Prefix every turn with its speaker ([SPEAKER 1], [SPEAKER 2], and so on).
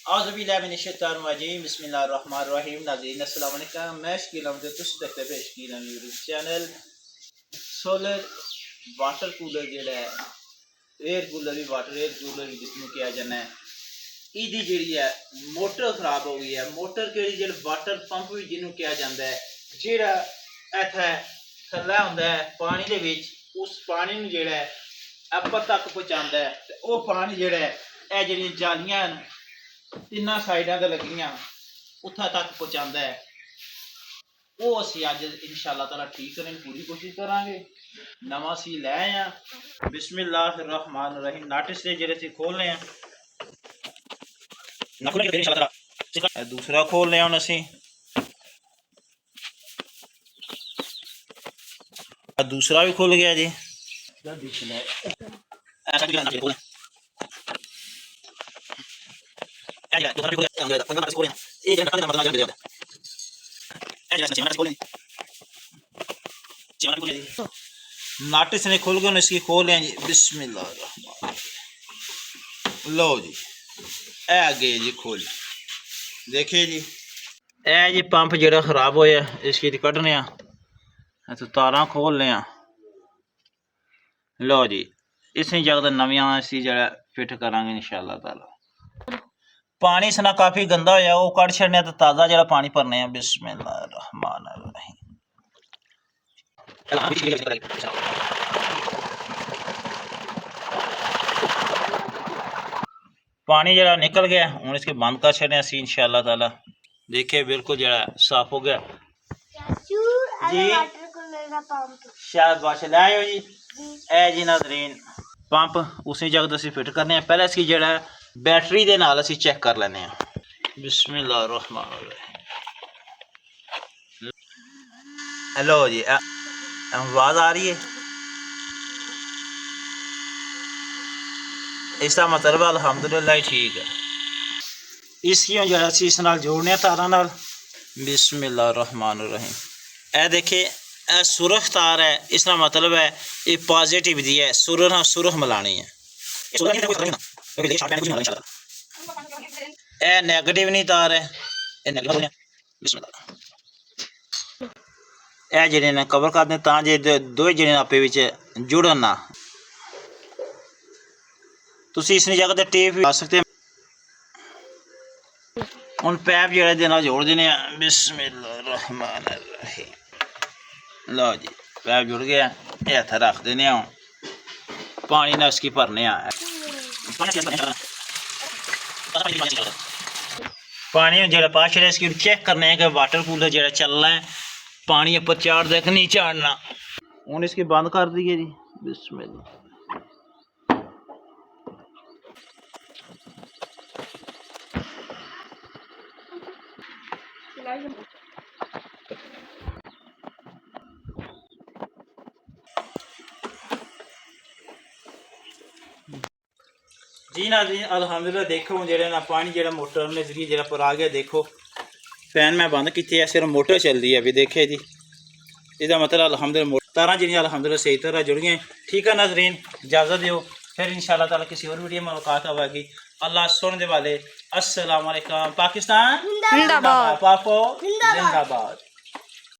[SPEAKER 1] औज़ुबिल्लाहिमिनश्शैतानिर्रजीम बिस्मिल्लाहिर्रहमानिर्रहीम। नाज़रीन अस्सलाम वालेकुम। मैं शकील अहमद तुसी देखते पे Shakeel Ahmad YouTube channel. Solar water cooler जेड़ा है एयर कूलर भी वाटर एयर कूलर भी जिसमें किया जाना है ਇਹਦੀ ਜਿਹੜੀ ਹੈ ਮੋਟਰ ਖਰਾਬ ਹੋ ਗਈ ਹੈ। ਮੋਟਰ ਕਿਹੜੀ ਜਿਹੜਾ ਵਾਟਰ ਪੰਪ ਵੀ ਜਿਹਨੂੰ ਕਿਹਾ ਜਾਂਦਾ ਹੈ, ਜਿਹੜਾ ਇੱਥੇ ਥੱਲੇ ਹੁੰਦਾ ਹੈ ਪਾਣੀ ਦੇ ਵਿੱਚ, ਉਸ ਪਾਣੀ ਨੂੰ ਜਿਹੜਾ ਹੈ ਅੱਪਰ ਤੱਕ ਪਹੁੰਚਾਉਂਦਾ ਹੈ। ਤੇ ਉਹ ਪਾਣੀ ਜਿਹੜਾ ਹੈ ਇਹ ਜਿਹੜੀਆਂ ਜਾਲੀਆਂ ਹਨ ਤਿੰਨਾਂ ਸਾਈਡਾਂ ਤੇ ਲੱਗੀਆਂ ਉੱਥਾ ਤੱਕ ਪਹੁੰਚਾਉਂਦਾ ਹੈ। ਉਹ ਅਸੀਂ ਅੱਜ ਇਨਸ਼ਾਅੱਲਾ ਤਾਲਾ ਠੀਕ ਕਰਨ ਦੀ ਪੂਰੀ ਕੋਸ਼ਿਸ਼ ਕਰਾਂਗੇ। ਨਵਾਂ ਅਸੀਂ ਲੈ ਆਏ ਹਾਂ। बिस्मिल्लाहिर्रहमानिर्रहीम। नाटिस से ਜਿਹੜੇ ਅਸੀਂ ਖੋਲ ਰਹੇ ਹਾਂ दूसरा खोल रहे हैं असी दूसरा भी खुल गया जी। नाटिस ने खुल गए इसकी खोल रहे हैं जी। बिस्मिल्लाह। लो जी ए गए जी खोल। देखिए जी ए जी पंप जो खराब होया इसकी कढ़ने तो तारा खोल रहे। लो जी इसी जगह नवियां असी जरा फिट करांगे इंशाअल्लाह ताला। पानी इसना काफ़ी गंदा होया वो कढ़ छड़ने तो ताज़ा जरा पानी भरने। बिस्मिल्लाहिर्रहमानिर्रहीम। पानी जरा निकल गया हूँ इसके बंद कर छड़े असी इंशाअल्लाह ताला। देखिए बिल्कुल जरा साफ हो गया जी। शाबाश लाओ जी। ए जी नाज़रीन पंप उसी जगह असी फिट करने पहले इसकी जरा बैटरी दे नाल असी चेक कर लेने। बिस्मिल्लाहिर्रहमानिर्रहीम। हेलो जी आवाज़ आ रही है। इसका मतलब अल्हम्दुलिल्लाह ठीक है। इसकी जरा इस नाल जोड़ने तारा नाल। बिस्मिल्लाहिर्रहमानिर्रहीम। ए देखिए ए सुरख तार है, इसका मतलब है ये पॉजिटिव दी है। सुरख मिलानी है। ए नेगेटिव नहीं तार है, ए जेडे ने कवर कर दें तां जे दो जेडे आपे विच जुड़न ना। तुसी इस जगह ते टेप भी ला सकते हैं। उन पैप जेड़ा देना जोड़ देने। बिस्मिल्लाहिर्रहमानिर्रहीम। लो जी पैप जुड़ गया ये इत्थे रख देने। हूँ पानी ना उसकी भरने पानी जो पा छड़े इसकी चेक करने कि वाटर कूलर जो चल रहा है पानी ऊपर चाड़ दे कि नहीं चाड़ना। हूँ इसकी बंद कर दिए जी। बिस्मिल्लाह। जी नाज़रीन अल्हम्दुलिल्लाह देखो जेड़ा ना पानी जेड़ा मोटर ने जरिए जेड़ा पर आ गया। देखो फैन मैं बंद किए है सिर्फ मोटर चल रही है अभी। देखे जी इसका मतलब अल्हम्दुलिल्लाह मोटर तारा जी अल्हम्दुलिल्लाह सही तरह जुड़ गए। ठीक है नाज़रीन इजाज़त दो फिर इंशाअल्लाह ताला किसी और वीडियो में मुलाकात होगी। अल्लाह सुनने वाले अस्सलाम वालेकुम। पाकिस्तान जिंदाबाद। पाको जिंदाबाद।